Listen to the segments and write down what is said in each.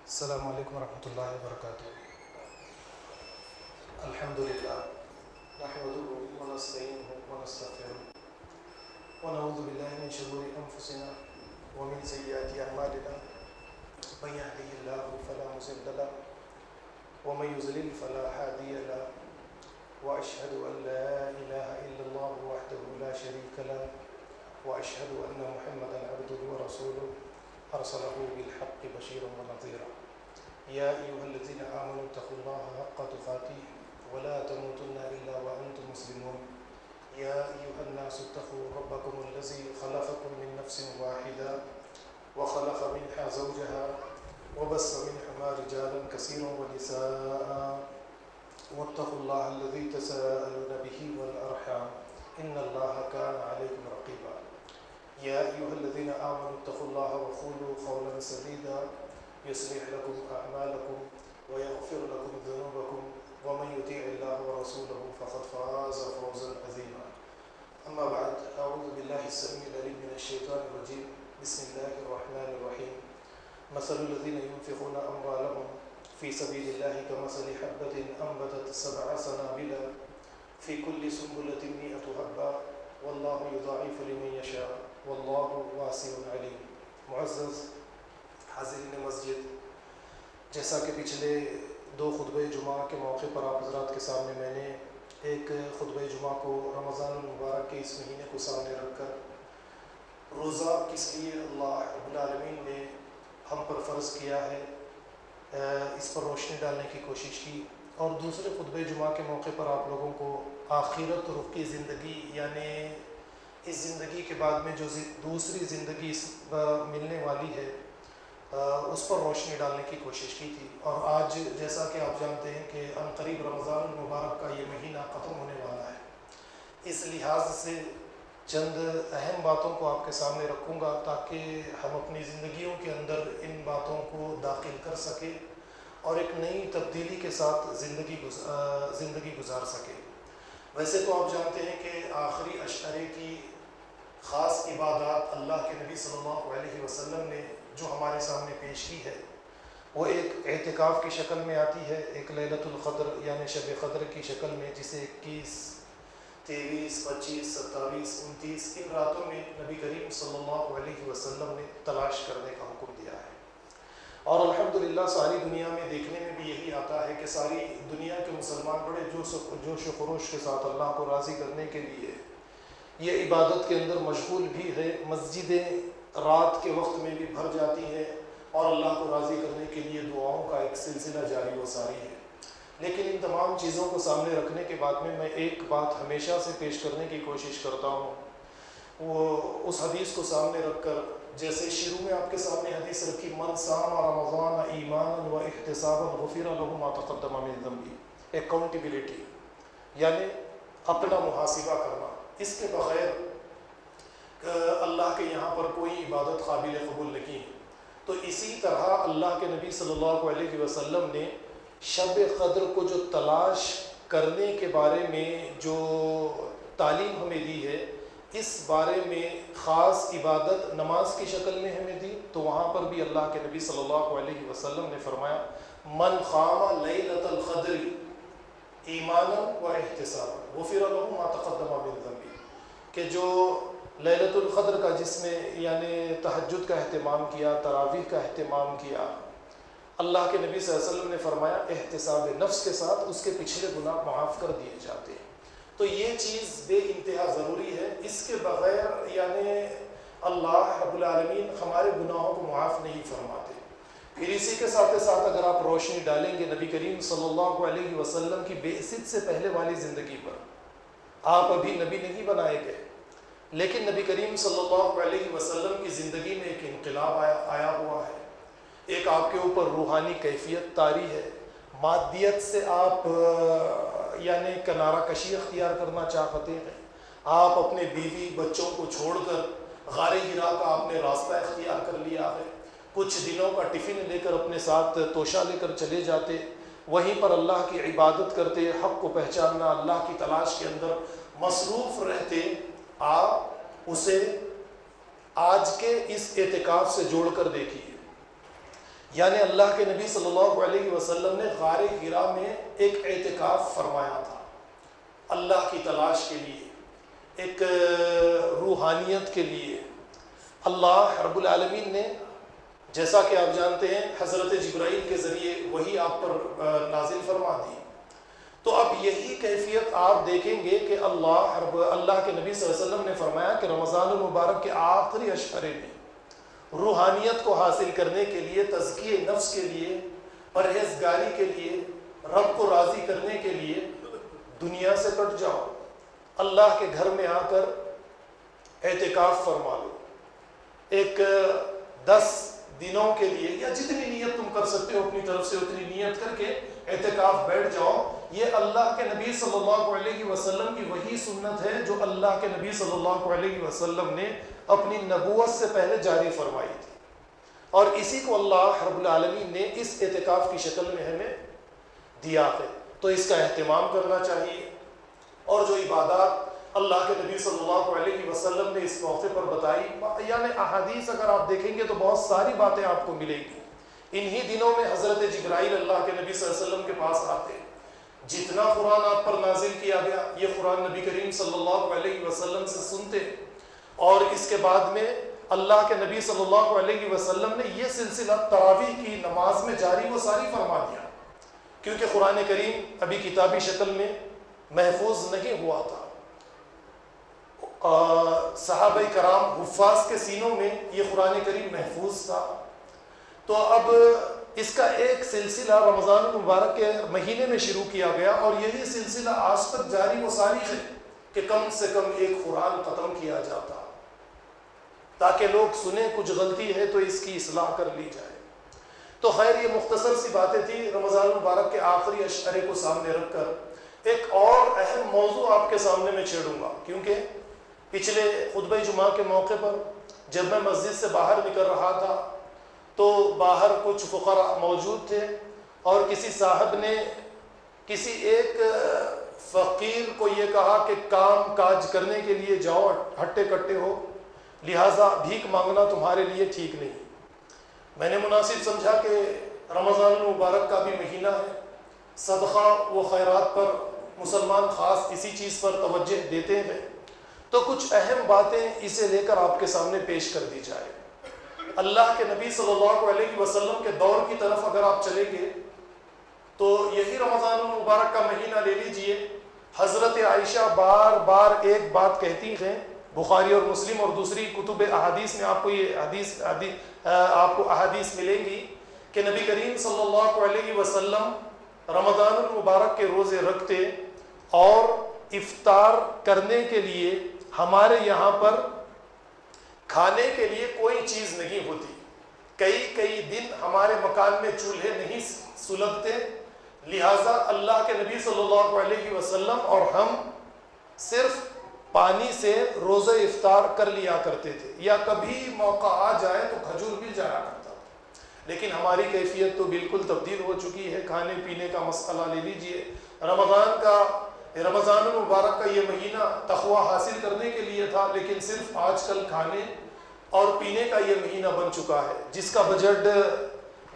السلام علیکم ورحمۃ اللہ وبرکاتہ۔ الحمد للہ نحمده ونستعینه ونستغفره ونعوذ باللہ من شرور انفسنا ومن سیئات اعمالنا من يهده الله فلا مضل له ومن يضلل فلا هادي له واشهد ان لا اله الا الله وحده لا شريك له واشهد ان محمدا عبده ورسوله ارسله بالحق بشيرا ونذيرا يا ايها الذين امنوا اتقوا الله حق تقاته ولا تموتن الا وانتم مسلمون يا ايها الناس اتقوا ربكم الذي خلقكم من نفس واحده وخلق منها زوجها وبث منهما رجالا كثيرا ونساء واتقوا الله الذي تساءلون به والارحام ان الله كان عليكم رقيبا يا ايها الذين امنوا اتقوا الله وقولوا قولا سديدا يصلح لكم اعمالكم ويغفر لكم ذنوبكم ومن يطيع الله ورسوله فقد فاز فوزا عظيما اما بعد اعوذ بالله السميع العليم من الشيطان الرجيم بسم الله الرحمن الرحيم مثل الذين ينفقون اموالهم في سبيل الله كمثل حبة انبتت 7 سنابل في كل سنبلة 100 حبة والله يضاعف لمن يشاء والله واسع عليم۔ معزز حاضرین مسجد، جیسا کہ پچھلے 2 خطبہ جمعہ کے موقع پر آپ حضرات کے سامنے میں نے ایک خطبہ جمعہ کو رمضان المبارک کے اس مہینے کو سامنے رکھ کر روزہ کس لیے اللہ رب العالمین نے ہم پر فرض کیا ہے اس پر روشنی ڈالنے کی کوشش کی، اور دوسرے خطبہ جمعہ کے موقع پر آپ لوگوں کو آخرت رخ کی زندگی، یعنی اس زندگی کے بعد میں جو دوسری زندگی ملنے والی ہے اس پر روشنی ڈالنے کی کوشش کی تھی۔ اور آج جیسا کہ آپ جانتے ہیں کہ عنقریب رمضان المبارک کا یہ مہینہ ختم ہونے والا ہے، اس لحاظ سے چند اہم باتوں کو آپ کے سامنے رکھوں گا تاکہ ہم اپنی زندگیوں کے اندر ان باتوں کو داخل کر سکیں اور ایک نئی تبدیلی کے ساتھ زندگی گزار سکیں۔ ویسے تو آپ جانتے ہیں کہ آخری اشعرے کی خاص عبادات اللہ کے نبی صلی اللہ علیہ وسلم نے جو ہمارے سامنے پیش کی ہے وہ ایک اعتکاف کی شکل میں آتی ہے، ایک لیلۃ القدر یعنی شب قدر کی شکل میں، جسے 21، 23، 25، 27، 29 ان راتوں میں نبی کریم صلی اللہ علیہ وسلم نے تلاش کرنے کا حکم دیا ہے۔ اور الحمدللہ ساری دنیا میں دیکھنے میں بھی یہی آتا ہے کہ ساری دنیا کے مسلمان بڑے جوش و خروش کے ساتھ اللہ کو راضی کرنے کے لیے یہ عبادت کے اندر مشغول بھی ہے۔ مسجدیں رات کے وقت میں بھی بھر جاتی ہیں اور اللہ کو راضی کرنے کے لیے دعاؤں کا ایک سلسلہ جاری و ساری ہے۔ لیکن ان تمام چیزوں کو سامنے رکھنے کے بعد میں ایک بات ہمیشہ سے پیش کرنے کی کوشش کرتا ہوں، وہ اس حدیث کو سامنے رکھ کر، جیسے شروع میں آپ کے سامنے حدیث رکھی، من صام رمضان ایمانا و احتسابا غفر له ما تقدم من ذنبه، اکاؤنٹیبلٹی یعنی اپنا محاسبہ کرنا، اس کے بغیر اللہ کے یہاں پر کوئی عبادت قابل قبول نہیں ہے۔ تو اسی طرح اللہ کے نبی صلی اللہ علیہ وسلم نے شب قدر کو جو تلاش کرنے کے بارے میں جو تعلیم ہمیں دی ہے، اس بارے میں خاص عبادت نماز کی شکل میں ہمیں دی، تو وہاں پر بھی اللہ کے نبی صلی اللہ علیہ وسلم نے فرمایا من قام لیلۃ القدر ایمانا و احتسابا غفر له ما تقدم من ذنبه، کہ جو لیلۃ القدر کا جس میں یعنی تہجد کا اہتمام کیا، تراویح کا اہتمام کیا، اللہ کے نبی صلی اللہ علیہ وسلم نے فرمایا احتساب نفس کے ساتھ اس کے پچھلے گناہ معاف کر دیے جاتے ہیں۔ تو یہ چیز بے انتہا ضروری ہے، اس کے بغیر یعنی اللہ رب العالمین ہمارے گناہوں کو معاف نہیں فرماتے۔ پھر اسی کے ساتھ ساتھ اگر آپ روشنی ڈالیں گے نبی کریم صلی اللہ علیہ وسلم کی بعثت سے پہلے والی زندگی پر، آپ ابھی نبی نہیں بنائے گئے، لیکن نبی کریم صلی اللہ علیہ وسلم کی زندگی میں ایک انقلاب آیا ہوا ہے، ایک آپ کے اوپر روحانی کیفیت طاری ہے، مادیت سے آپ یعنی کنارہ کشی اختیار کرنا چاہتے ہیں، آپ اپنے بیوی بچوں کو چھوڑ کر غار حرا کا آپ نے راستہ اختیار کر لیا ہے، کچھ دنوں کا ٹفن لے کر اپنے ساتھ توشہ لے کر چلے جاتے، وہیں پر اللہ کی عبادت کرتے، حق کو پہچاننا، اللہ کی تلاش کے اندر مصروف رہتے، آپ اسے آج کے اس اعتکاف سے جوڑ کر دیکھیے۔ یعنی اللہ کے نبی صلی اللہ علیہ وسلم نے غار حرا میں ایک اعتکاف فرمایا تھا، اللہ کی تلاش کے لیے، ایک روحانیت کے لیے۔ اللہ رب العالمین نے جیسا کہ آپ جانتے ہیں حضرت جبرائیل کے ذریعے وہی آپ پر نازل فرما دی، تو اب یہی کیفیت آپ دیکھیں گے کہ اللہ کے نبی صلی اللہ علیہ وسلم نے فرمایا کہ رمضان المبارک کے آخری اشعرے میں روحانیت کو حاصل کرنے کے لیے، تزکیہ نفس کے لیے، پرہیزگاری کے لیے، رب کو راضی کرنے کے لیے دنیا سے کٹ جاؤ، اللہ کے گھر میں آ کر اعتکاف فرما لو، ایک 10 دنوں کے لیے یا جتنی نیت تم کر سکتے ہو اپنی طرف سے اتنی نیت کر کے اعتکاف بیٹھ جاؤ۔ یہ اللہ کے نبی صلی اللہ علیہ وسلم کی وہی سنت ہے جو اللہ کے نبی صلی اللہ علیہ وسلم نے اپنی نبوت سے پہلے جاری فرمائی تھی، اور اسی کو اللہ رب العالمین نے اس اعتکاف کی شکل میں ہمیں دیا ہے، تو اس کا اہتمام کرنا چاہیے۔ اور جو عبادات اللہ کے نبی صلی اللہ علیہ وسلم نے اس موقع پر بتائی، یعنی احادیث اگر آپ دیکھیں گے تو بہت ساری باتیں آپ کو ملیں گی۔ انہی دنوں میں حضرت جبرائیل اللہ کے نبی صلی اللہ علیہ وسلم کے پاس آتے، جتنا قرآن آپ پر نازل کیا گیا یہ قرآن نبی کریم صلی اللہ علیہ وسلم سے سنتے، اور اس کے بعد میں اللہ کے نبی صلی اللہ علیہ وسلم نے یہ سلسلہ تراویح کی نماز میں جاری و ساری فرما دیا، کیونکہ قرآن کریم ابھی کتابی شکل میں محفوظ نہیں ہوا تھا، صحابہ کرام حفاظ کے سینوں میں یہ قرآن کریم محفوظ تھا، تو اب اس کا ایک سلسلہ رمضان المبارک کے مہینے میں شروع کیا گیا، اور یہی سلسلہ آج تک جاری و ساری ہے کہ کم سے کم ایک قرآن ختم کیا جاتا تاکہ لوگ سنیں کچھ غلطی ہے تو اس کی اصلاح کر لی جائے۔ تو خیر یہ مختصر سی باتیں تھی رمضان المبارک کے آخری اشعرے کو سامنے رکھ کر ایک اور اہم موضوع آپ کے سامنے میں چھیڑوں گا، کیونکہ پچھلے خطبہ جمعہ کے موقع پر جب میں مسجد سے باہر نکل رہا تھا تو باہر کچھ فقراء موجود تھے، اور کسی صاحب نے کسی ایک فقیر کو یہ کہا کہ کام کاج کرنے کے لیے جاؤ، ہٹے کٹے ہو، لہٰذا بھیک مانگنا تمہارے لیے ٹھیک نہیں۔ میں نے مناسب سمجھا کہ رمضان المبارک کا بھی مہینہ ہے، صدقہ و خیرات پر مسلمان خاص اسی چیز پر توجہ دیتے ہیں، تو کچھ اہم باتیں اسے لے کر آپ کے سامنے پیش کر دی جائے۔ اللہ کے نبی صلی اللہ علیہ وسلم کے دور کی طرف اگر آپ چلیں گے تو یہی رمضان المبارک کا مہینہ لے لیجئے، حضرت عائشہ بار بار ایک بات کہتی ہیں، بخاری اور مسلم اور دوسری کتب احادیث میں آپ کو یہ احادیث ملیں گی کہ نبی کریم صلی اللہ علیہ وسلم رمضان المبارک کے روزے رکھتے، اور افطار کرنے کے لیے ہمارے یہاں پر کھانے کے لیے کوئی چیز نہیں ہوتی، کئی دن ہمارے مکان میں چولہے نہیں سلگتے، لہٰذا اللہ کے نبی صلی اللہ علیہ وسلم اور ہم صرف پانی سے روزہ افطار کر لیا کرتے تھے، یا کبھی موقع آ جائے تو کھجور مل جایا کرتا تھا، لیکن ہماری کیفیت تو بالکل تبدیل ہو چکی ہے۔ کھانے پینے کا مسئلہ لے لیجئے، رمضان المبارک کا یہ مہینہ تقویٰ حاصل کرنے کے لیے تھا، لیکن صرف آج کل کھانے اور پینے کا یہ مہینہ بن چکا ہے، جس کا بجٹ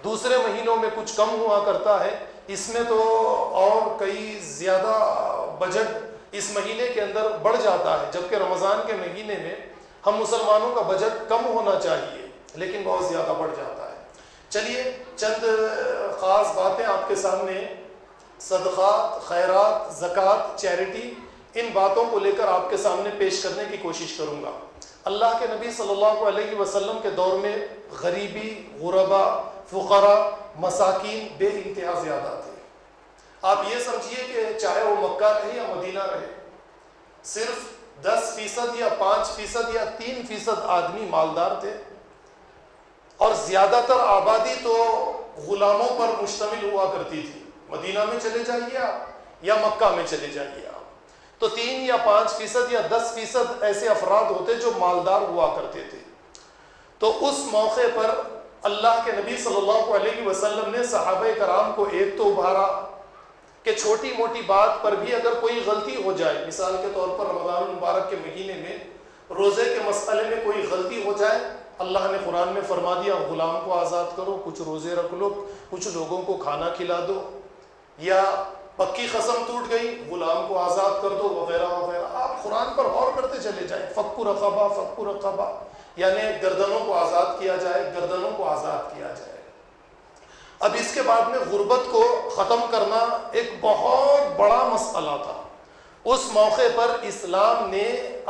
دوسرے مہینوں میں کچھ کم ہوا کرتا ہے، اس میں تو اور کئی زیادہ بجٹ اس مہینے کے اندر بڑھ جاتا ہے، جبکہ رمضان کے مہینے میں ہم مسلمانوں کا بجٹ کم ہونا چاہیے لیکن بہت زیادہ بڑھ جاتا ہے۔ چلیے چند خاص باتیں آپ کے سامنے، صدقات، خیرات، زکوٰۃ، چیریٹی، ان باتوں کو لے کر آپ کے سامنے پیش کرنے کی کوشش کروں گا۔ اللہ کے نبی صلی اللہ علیہ وسلم کے دور میں غریبی، غربا، فقراء، مساکین بے انتہا زیادہ تھے۔ آپ یہ سمجھیے کہ چاہے وہ مکہ رہے یا مدینہ رہے، صرف 10% یا 5% یا 3% آدمی مالدار تھے، اور زیادہ تر آبادی تو غلاموں پر مشتمل ہوا کرتی تھی۔ مدینہ میں چلے جائیے آپ یا مکہ میں چلے جائیے آپ، تو 3 یا 5% یا 10% ایسے افراد ہوتے جو مالدار ہوا کرتے تھے۔ تو اس موقع پر اللہ کے نبی صلی اللہ علیہ وسلم نے صحابہ کرام کو ایک تو ابھارا کہ چھوٹی موٹی بات پر بھی اگر کوئی غلطی ہو جائے، مثال کے طور پر رمضان المبارک کے مہینے میں روزے کے مسئلے میں کوئی غلطی ہو جائے، اللہ نے قرآن میں فرما دیا غلام کو آزاد کرو، کچھ روزے رکھ لو، کچھ لوگوں کو کھانا کھلا دو، یا پکی قسم ٹوٹ گئی غلام کو آزاد کر دو وغیرہ وغیرہ. آپ قرآن پر غور کرتے چلے جائیں. فک رقبہ فک رقبہ یعنی گردنوں کو آزاد کیا جائے، گردنوں کو آزاد کیا جائے. اب اس کے بعد میں غربت کو ختم کرنا ایک بہت بڑا مسئلہ تھا. اس موقع پر اسلام نے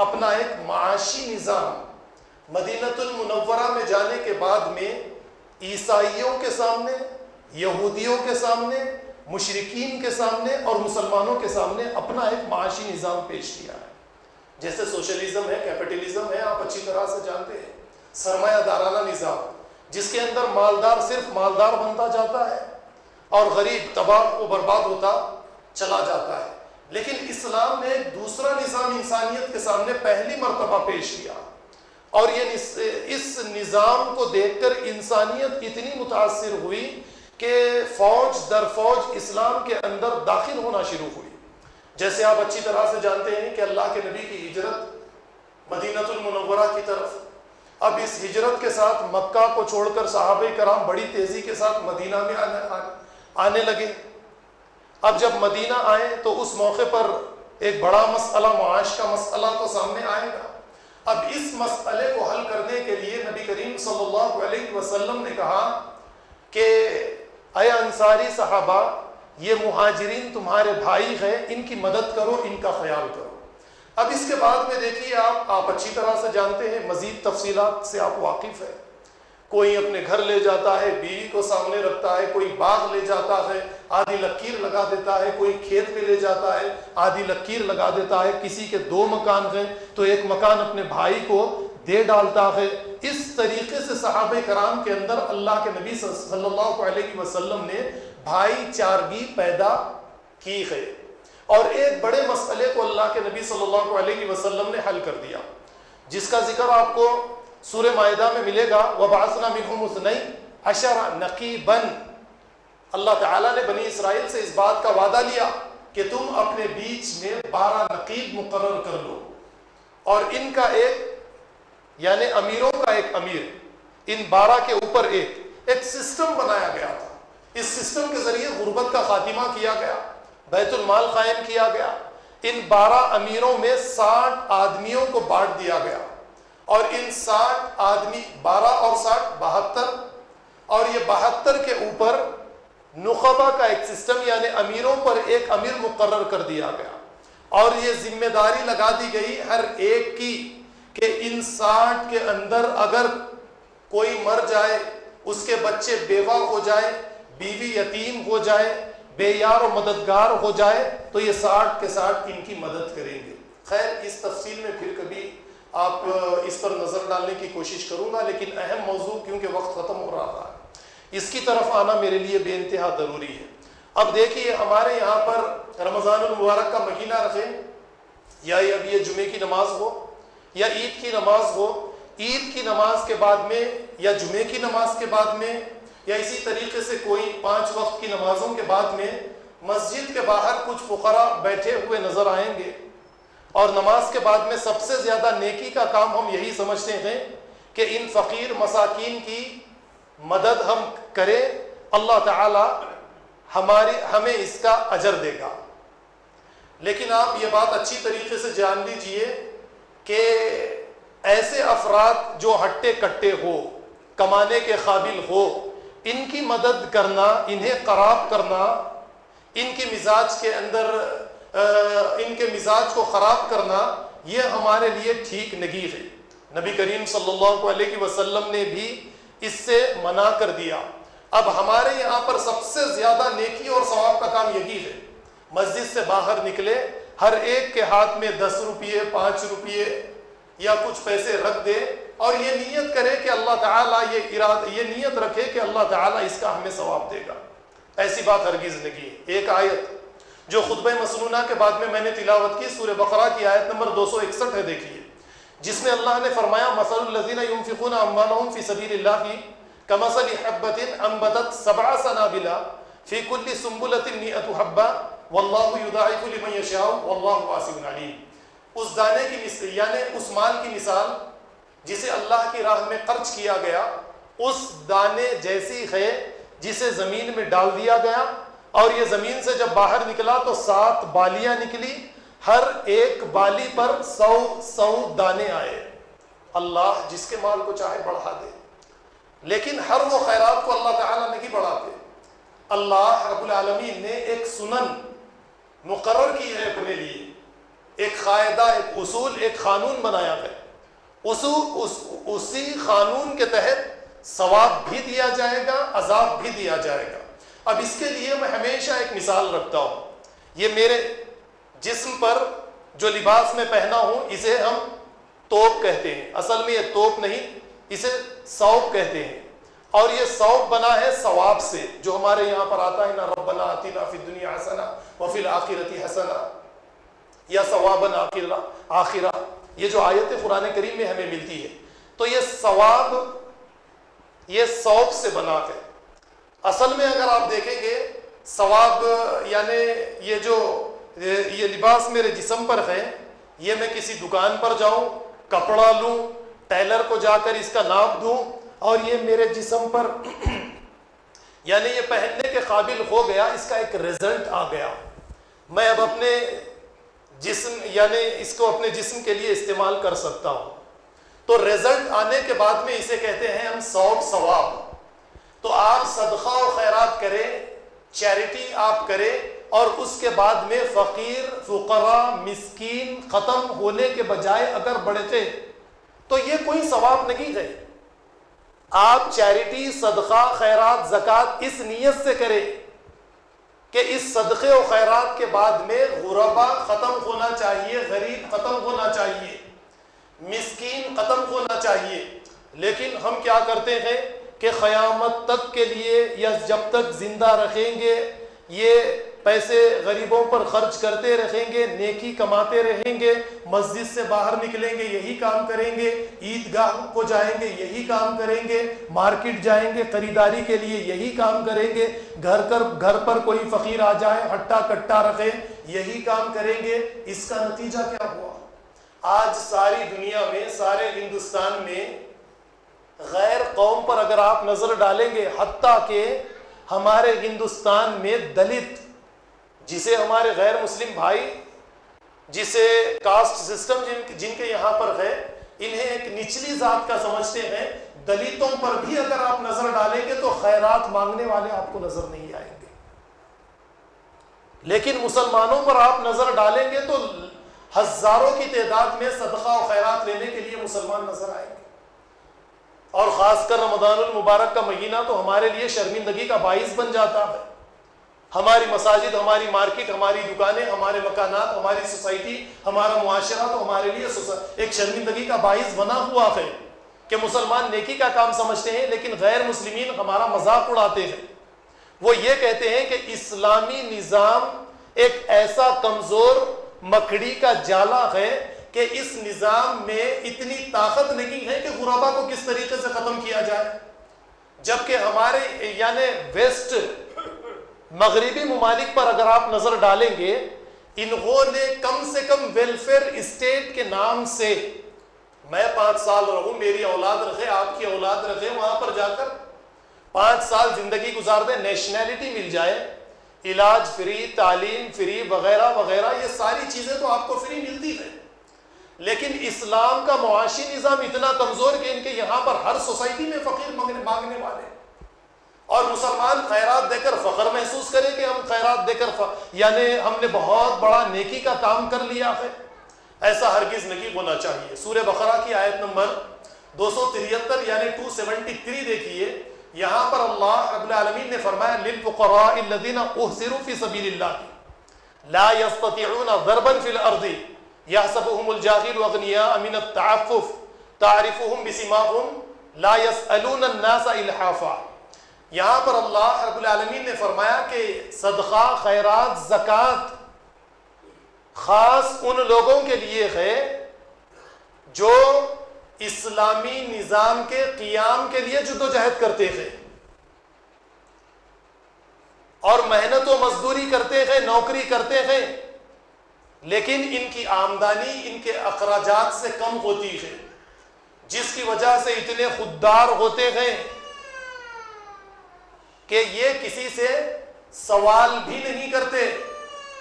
اپنا ایک معاشی نظام مدینہ المنورہ میں جانے کے بعد میں عیسائیوں کے سامنے، یہودیوں کے سامنے، مشرکین کے سامنے اور مسلمانوں کے سامنے اپنا ایک معاشی نظام پیش کیا ہے. جیسے سوشلزم ہے، کیپٹلزم ہے، آپ اچھی طرح سے جانتے ہیں، سرمایہ دارانہ نظام جس کے اندر مالدار صرف مالدار بنتا جاتا ہے اور غریب تباہ و برباد ہوتا چلا جاتا ہے. لیکن اسلام نے ایک دوسرا نظام انسانیت کے سامنے پہلی مرتبہ پیش کیا، اور یہ اس نظام کو دیکھ کر انسانیت اتنی متاثر ہوئی کہ فوج در فوج اسلام کے اندر داخل ہونا شروع ہوئی. جیسے آپ اچھی طرح سے جانتے ہیں کہ اللہ کے نبی کی ہجرت مدینہ المنورہ کی طرف، اب اس ہجرت کے ساتھ مکہ کو چھوڑ کر صحابہ کرام بڑی تیزی کے ساتھ مدینہ میں آنے لگے. اب جب مدینہ آئے تو اس موقع پر ایک بڑا مسئلہ، معاش کا مسئلہ تو سامنے آئے گا. اب اس مسئلے کو حل کرنے کے لیے نبی کریم صلی اللہ علیہ وسلم نے کہا کہ اے انصاری صحابہ، یہ مہاجرین تمہارے بھائی ہیں، ان کی مدد کرو، ان کا خیال کرو. اب اس کے بعد میں دیکھیے آپ اچھی طرح سے جانتے ہیں، مزید تفصیلات سے آپ واقف ہیں. کوئی اپنے گھر لے جاتا ہے، بیوی کو سامنے رکھتا ہے، کوئی باغ لے جاتا ہے، آدھی لکیر لگا دیتا ہے، کوئی کھیت میں لے جاتا ہے، آدھی لکیر لگا دیتا ہے. کسی کے 2 مکان ہیں تو ایک مکان اپنے بھائی کو دے ڈالتا ہے. اس طریقے سے صحابہ کرام کے اندر اللہ کے نبی صلی اللہ علیہ وسلم نے بھائی چارگی پیدا کی ہے، اور ایک بڑے مسئلے کو اللہ کے نبی صلی اللہ علیہ وسلم نے حل کر دیا، جس کا ذکر آپ کو سورہ مائدہ میں ملے گا. وَبَعَثْنَا مِنْهُمْ اثْنَيْ عَشَرَ نَقِيبًا. اللہ تعالیٰ نے بنی اسرائیل سے اس بات کا وعدہ لیا کہ تم اپنے بیچ میں 12 نقیب مقرر کر لو، اور ان کا ایک یعنی امیروں کا ایک امیر، ان 12 کے اوپر ایک سسٹم بنایا گیا تھا. اس سسٹم کے ذریعے غربت کا خاتمہ کیا گیا، بیت المال قائم کیا گیا. ان 12 امیروں میں 60 آدمیوں کو بانٹ دیا گیا، اور ان 60 آدمی 12 اور 60 72، اور یہ 72 کے اوپر نخبہ کا ایک سسٹم یعنی امیروں پر ایک امیر مقرر کر دیا گیا، اور یہ ذمہ داری لگا دی گئی ہر ایک کی کہ ان 60 کے اندر اگر کوئی مر جائے، اس کے بچے بیوہ ہو جائے، بیوی یتیم ہو جائے، بے یار و مددگار ہو جائے، تو یہ 60 کے 60 ان کی مدد کریں گے. خیر اس تفصیل میں پھر کبھی آپ اس پر نظر ڈالنے کی کوشش کروں گا، لیکن اہم موضوع کیونکہ وقت ختم ہو رہا ہے، اس کی طرف آنا میرے لیے بے انتہا ضروری ہے. اب دیکھیے ہمارے یہاں پر رمضان المبارک کا مہینہ رکھیں، یا اب یہ جمعے کی نماز ہو یا عید کی نماز ہو، عید کی نماز کے بعد میں یا جمعے کی نماز کے بعد میں یا اسی طریقے سے کوئی 5 وقت کی نمازوں کے بعد میں مسجد کے باہر کچھ فقراء بیٹھے ہوئے نظر آئیں گے، اور نماز کے بعد میں سب سے زیادہ نیکی کا کام ہم یہی سمجھتے ہیں کہ ان فقیر مساکین کی مدد ہم کریں، اللہ تعالی ہمیں اس کا اجر دے گا. لیکن آپ یہ بات اچھی طریقے سے جان لیجئے کہ ایسے افراد جو ہٹے کٹے ہو، کمانے کے قابل ہو، ان کی مدد کرنا، انہیں خراب کرنا، ان کے مزاج کے اندر ان کے مزاج کو خراب کرنا، یہ ہمارے لیے ٹھیک نہیں ہے. نبی کریم صلی اللہ علیہ وسلم نے بھی اس سے منع کر دیا. اب ہمارے یہاں پر سب سے زیادہ نیکی اور ثواب کا کام یہی ہے، مسجد سے باہر نکلے، ہر ایک کے ہاتھ میں 10 روپیے 5 روپیے یا کچھ پیسے رکھ دے، اور یہ نیت کرے کہ اللہ تعالیٰ یہ نیت رکھے کہ اللہ تعالیٰ اس کا ہمیں ثواب دے گا. ایسی بات ہرگز نہیں ہے. ایک آیت جو خطبہ مسنونہ کے بعد میں نے تلاوت کی، سورہ بقرہ کی آیت نمبر 261 ہے، دیکھیے، جس میں اللہ نے فرمایا مثل الذین ينفقون اموالهم فی سبیل اللہ کمثل حبۃ انبتت 7 سنابل فی کل سنبلۃ 100 حبۃ واللہ یضاعف لمن یشاء واللہ واسع علیم. اس دانے کی مثال یعنی اس مال کی مثال جسے اللہ کی راہ میں خرچ کیا گیا اس دانے جیسی ہے جسے زمین میں ڈال دیا گیا، اور یہ زمین سے جب باہر نکلا تو 7 بالیاں نکلی، ہر ایک بالی پر 100 دانے آئے۔ اللہ جس کے مال کو چاہے بڑھا دے، لیکن ہر وہ خیرات کو اللہ تعالیٰ نہیں بڑھاتے۔ اللہ رب العالمین نے ایک سنن مقرر کی ہے اپنے لیے، ایک قاعدہ، ایک اصول، ایک قانون بنایا ہے۔ اسی قانون کے تحت ثواب بھی دیا جائے گا، عذاب بھی دیا جائے گا۔ اب اس کے لیے میں ہمیشہ ایک مثال رکھتا ہوں۔ یہ میرے جسم پر جو لباس میں پہنا ہوں اسے ہم توپ کہتے ہیں، اصل میں یہ توپ نہیں، اسے ثوب کہتے ہیں، اور یہ ثوب بنا ہے ثواب سے، جو ہمارے یہاں پر آتا ہے نا ربنا آتنا فی الدنیا حسنہ وفی الآخرۃ حسنہ یا ثوابا آخرہ، یہ جو آیت قرآن کریم میں ہمیں ملتی ہے، تو یہ ثواب یہ ثوب سے بنا ہے۔ اصل میں اگر آپ دیکھیں گے ثواب یعنی یہ لباس میرے جسم پر ہے، یہ میں کسی دکان پر جاؤں، کپڑا لوں، ٹیلر کو جا کر اس کا ناپ دوں، اور یہ میرے جسم پر یعنی یہ پہننے کے قابل ہو گیا، اس کا ایک رزلٹ آ گیا، میں اب اپنے جسم یعنی اس کو اپنے جسم کے لیے استعمال کر سکتا ہوں۔ تو رزلٹ آنے کے بعد میں اسے کہتے ہیں ہم ثواب۔ تو آپ صدقہ و خیرات کریں، چیریٹی آپ کریں، اور اس کے بعد میں فقیر، فقراء، مسکین ختم ہونے کے بجائے اگر بڑھتے تو یہ کوئی ثواب نہیں ہے۔ آپ چیریٹی، صدقہ، خیرات، زکوٰۃ اس نیت سے کریں کہ اس صدقے و خیرات کے بعد میں غربا ختم ہونا چاہیے، غریب ختم ہونا چاہیے، مسکین ختم ہونا چاہیے۔ لیکن ہم کیا کرتے ہیں کہ قیامت تک کے لیے یا جب تک زندہ رکھیں گے یہ پیسے غریبوں پر خرچ کرتے رہیں گے، نیکی کماتے رہیں گے، مسجد سے باہر نکلیں گے یہی کام کریں گے، عیدگاہ کو جائیں گے یہی کام کریں گے، مارکیٹ جائیں گے خریداری کے لیے یہی کام کریں گے، گھر پر کوئی فقیر آ جائے ہٹا کٹا رکھے یہی کام کریں گے۔ اس کا نتیجہ کیا ہوا؟ آج ساری دنیا میں، سارے ہندوستان میں غیر قوم پر اگر آپ نظر ڈالیں گے، حتیٰ کہ ہمارے ہندوستان میں دلت، جسے ہمارے غیر مسلم بھائی، جسے کاسٹ سسٹم جن کے یہاں پر ہے، انہیں ایک نچلی ذات کا سمجھتے ہیں، دلتوں پر بھی اگر آپ نظر ڈالیں گے تو خیرات مانگنے والے آپ کو نظر نہیں آئیں گے، لیکن مسلمانوں پر آپ نظر ڈالیں گے تو ہزاروں کی تعداد میں صدقہ و خیرات لینے کے لیے مسلمان نظر آئیں گے۔ اور خاص کر رمضان المبارک کا مہینہ تو ہمارے لیے شرمندگی کا باعث بن جاتا ہے۔ ہماری مساجد، ہماری مارکیٹ، ہماری دکانیں، ہمارے مکانات، ہماری سوسائٹی، ہمارا معاشرہ تو ہمارے لیے ایک شرمندگی کا باعث بنا ہوا ہے کہ مسلمان نیکی کا کام سمجھتے ہیں لیکن غیر مسلمین ہمارا مذاق اڑاتے ہیں۔ وہ یہ کہتے ہیں کہ اسلامی نظام ایک ایسا کمزور مکڑی کا جالا ہے کہ اس نظام میں اتنی طاقت نہیں ہے کہ غربا کو کس طریقے سے ختم کیا جائے، جبکہ ہمارے یعنی ویسٹ مغربی ممالک پر اگر آپ نظر ڈالیں گے، انہوں نے کم سے کم ویلفیئر اسٹیٹ کے نام سے، میں 5 سال رہوں، میری اولاد رکھے، آپ کی اولاد رکھے، وہاں پر جا کر 5 سال زندگی گزار دیں، نیشنلٹی مل جائے، علاج فری، تعلیم فری، وغیرہ وغیرہ، یہ ساری چیزیں تو آپ کو فری ملتی ہیں۔ لیکن اسلام کا معاشی نظام اتنا کمزور کہ ان کے یہاں پر ہر سوسائٹی میں فقیر مانگنے والے، اور مسلمان خیرات دے کر فخر محسوس کرے کہ ہم خیرات دے کر یعنی ہم نے بہت بڑا نیکی کا کام کر لیا ہے۔ ایسا ہرگز نہیں ہونا چاہیے۔ سورہ بقرہ کی آیت نمبر 273 یعنی 273 دیکھیے، یہاں پر اللہ رب العالمین نے فرمایا للفقراء الذین احصروا فی سبیل اللہ لا یستطیعون ضربا فی الارض یحسبهم الجاہل اغنیاء من التعفف تعرفهم بسیماہم لا یسألون الناس الحافا۔ یہاں پر اللہ رب العالمین نے فرمایا کہ صدقہ، خیرات، زکوٰۃ خاص ان لوگوں کے لیے ہے جو اسلامی نظام کے قیام کے لیے جدوجہد کرتے ہیں اور محنت و مزدوری کرتے ہیں، نوکری کرتے ہیں، لیکن ان کی آمدنی ان کے اخراجات سے کم ہوتی ہے۔ جس کی وجہ سے اتنے خوددار ہوتے گئے کہ یہ کسی سے سوال بھی نہیں کرتے،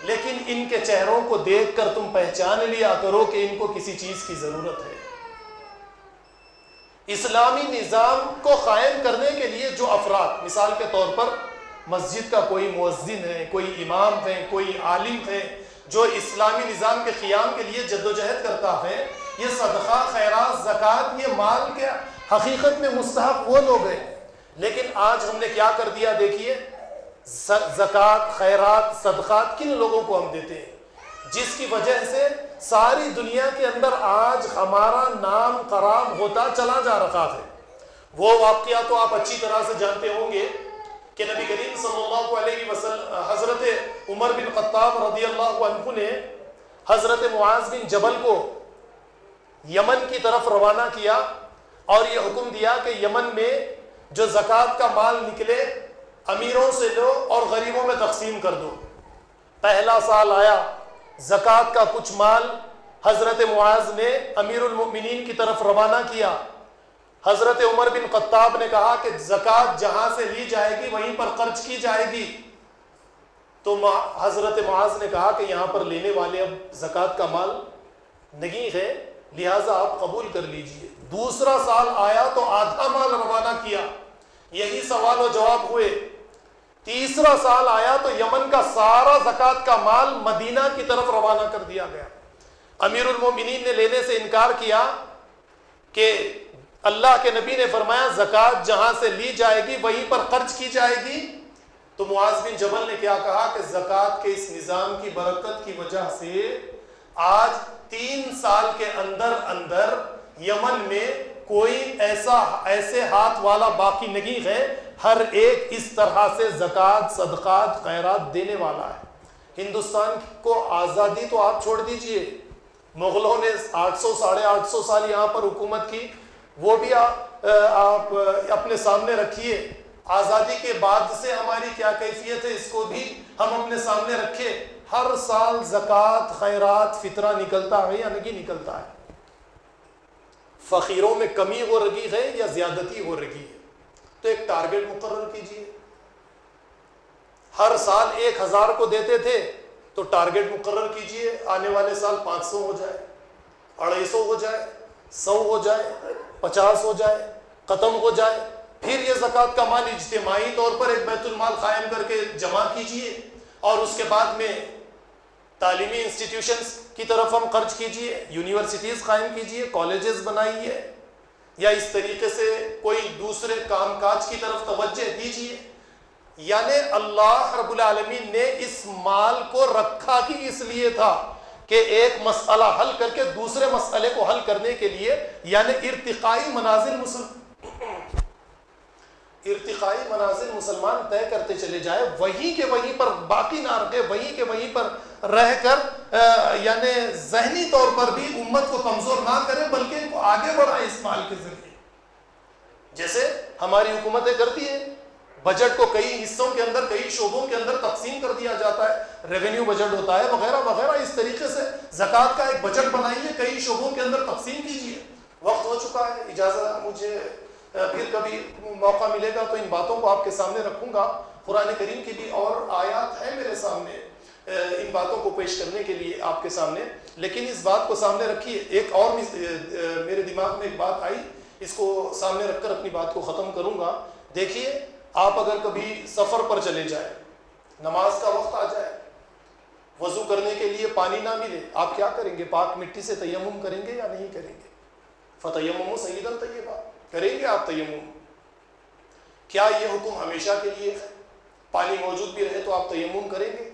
لیکن ان کے چہروں کو دیکھ کر تم پہچان لیا کرو کہ ان کو کسی چیز کی ضرورت ہے۔ اسلامی نظام کو قائم کرنے کے لیے جو افراد، مثال کے طور پر مسجد کا کوئی مؤذن ہے، کوئی امام ہے، کوئی عالم ہے، جو اسلامی نظام کے قیام کے لیے جدوجہد کرتا ہے، یہ صدقہ، خیرات، زکوٰۃ، یہ مال کے حقیقت میں مستحق وہ لوگ ہیں۔ لیکن آج ہم نے کیا کر دیا؟ دیکھیے، زکوٰۃ، خیرات، صدقات کن لوگوں کو ہم دیتے ہیں؟ جس کی وجہ سے ساری دنیا کے اندر آج ہمارا نام خراب ہوتا چلا جا رہا ہے۔ وہ واقعہ تو آپ اچھی طرح سے جانتے ہوں گے کہ نبی کریم صلی اللہ علیہ وسلم، حضرت عمر بن خطاب رضی اللہ عنہ نے حضرت معاذ بن جبل کو یمن کی طرف روانہ کیا اور یہ حکم دیا کہ یمن میں جو زکوٰۃ کا مال نکلے امیروں سے لو اور غریبوں میں تقسیم کر دو۔ پہلا سال آیا، زکوٰۃ کا کچھ مال حضرت معاذ نے امیر المؤمنین کی طرف روانہ کیا۔ حضرت عمر بن خطاب نے کہا کہ زکوٰۃ جہاں سے لی جائے گی وہیں پر خرچ کی جائے گی۔ تو حضرت معاذ نے کہا کہ یہاں پر لینے والے اب زکوٰۃ کا مال نہیں ہے، لہٰذا آپ قبول کر لیجئے۔ دوسرا سال آیا تو آدھا مال روانہ کیا، یہی سوال و جواب ہوئے۔ تیسرا سال آیا تو یمن کا سارا زکوٰۃ کا مال مدینہ کی طرف روانہ کر دیا گیا۔ امیر المومنین نے لینے سے انکار کیا کہ اللہ کے نبی نے فرمایا زکوٰۃ جہاں سے لی جائے گی وہیں پر خرچ کی جائے گی۔ تو معاذ بن جبل نے کیا کہا کہ زکوٰۃ کے اس نظام کی برکت کی وجہ سے آج 3 سال کے اندر اندر یمن میں کوئی ایسے ہاتھ والا باقی نہیں ہے، ہر ایک اس طرح سے زکوٰۃ، صدقات، خیرات دینے والا ہے۔ ہندوستان کو آزادی تو آپ چھوڑ دیجئے، مغلوں نے 800 ساڑھے 800 سال یہاں پر حکومت کی، وہ بھی آپ اپنے سامنے رکھیے۔ آزادی کے بعد سے ہماری کیا کیفیت ہے اس کو بھی ہم اپنے سامنے رکھے۔ ہر سال زکوٰۃ، خیرات، فطرہ نکلتا ہے یا نہیں نکلتا ہے؟ فقیروں میں کمی ہو رہی ہے یا زیادتی ہو رہی ہے؟ تو ایک ٹارگٹ مقرر کیجئے۔ ہر سال 1000 کو دیتے تھے تو ٹارگٹ مقرر کیجئے، آنے والے سال 500 ہو جائے، 250 ہو جائے، 100 ہو جائے، 50 ہو جائے، ختم ہو جائے۔ پھر یہ زکوٰۃ کا مال اجتماعی طور پر ایک بیت المال قائم کر کے جمع کیجئے، اور اس کے بعد میں تعلیمی انسٹیٹیوشنز کی طرف ہم خرچ کیجئے، یونیورسٹیز قائم کیجئے، کالجز بنائیے، یا اس طریقے سے کوئی دوسرے کام کاج کی طرف توجہ دیجئے۔ یعنی اللہ رب العالمین نے اس مال کو رکھا ہی اس لیے تھا کہ ایک مسئلہ حل کر کے دوسرے مسئلے کو حل کرنے کے لیے، یعنی ارتقائی منازل مسلمان طے کرتے چلے جائے، وہیں کے وہیں پر باقی نہ رکھے، وہیں کے وہیں پر رہ کر یعنی ذہنی طور پر بھی امت کو کمزور نہ کرے بلکہ ان کو آگے بڑھائے اس مال کے ذریعے۔ جیسے ہماری حکومتیں کرتی ہیں، بجٹ کو کئی حصوں کے اندر، کئی شعبوں کے اندر تقسیم کر دیا جاتا ہے، ریونیو بجٹ ہوتا ہے وغیرہ وغیرہ۔ اس طریقے سے زکوٰۃ کا ایک بجٹ بنائیے، کئی شعبوں کے اندر تقسیم کیجیے۔ وقت ہو چکا ہے، اجازت، مجھے پھر کبھی موقع ملے گا تو ان باتوں کو آپ کے سامنے رکھوں گا۔ قرآن کریم کی بھی اور آیات ہیں میرے سامنے ان باتوں کو پیش کرنے کے لیے آپ کے سامنے، لیکن اس بات کو سامنے رکھیے۔ ایک اور میرے دماغ میں ایک بات آئی، اس کو سامنے رکھ کر اپنی بات کو ختم کروں گا۔ دیکھیے، آپ اگر کبھی سفر پر چلے جائیں، نماز کا وقت آ جائے، وضو کرنے کے لیے پانی نہ ملے، آپ کیا کریں گے؟ پاک مٹی سے تیمم کریں گے یا نہیں کریں گے؟ فتیمموا صعیدا طیبا، کریں گے آپ تیمم؟ کیا یہ حکم ہمیشہ کے لیے ہے؟ پانی موجود بھی رہے تو آپ تیمم کریں گے؟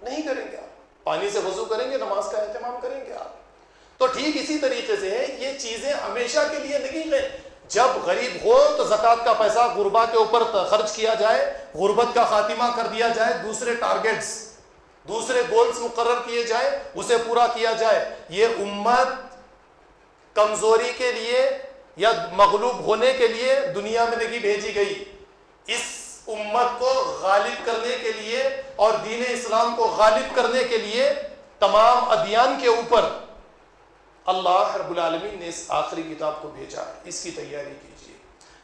نہیں کریں گے۔ آپ پانی سے وضو کریں گے، نماز کا اہتمام کریں گے آپ۔ تو ٹھیک اسی طریقے سے ہے، یہ چیزیں ہمیشہ کے لیے نہیں ہیں۔ جب غریب ہو تو زکوٰۃ کا پیسہ غربا کے اوپر خرچ کیا جائے، غربت کا خاتمہ کر دیا جائے، دوسرے ٹارگٹس، دوسرے گولز مقرر کیے جائے، اسے پورا کیا جائے۔ یہ امت کمزوری کے لیے یا مغلوب ہونے کے لیے دنیا میں نہیں بھیجی گئی، اس امت کو غالب کرنے کے لیے اور دین اسلام کو غالب کرنے کے لیے تمام ادیان کے اوپر اللہ رب العالمین نے اس آخری کتاب کو بھیجا ہے، اس کی تیاری کیجیے۔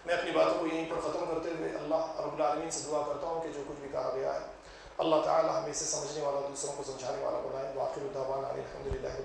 میں اپنی باتوں کو یہیں پر ختم کرتے ہوئے اللہ رب العالمین سے دعا کرتا ہوں کہ جو کچھ بھی کہا گیا ہے اللہ تعالی ہمیں اسے سمجھنے والا، دوسروں کو سمجھانے والا بنائے۔ وآخر دعوانا الحمدللہ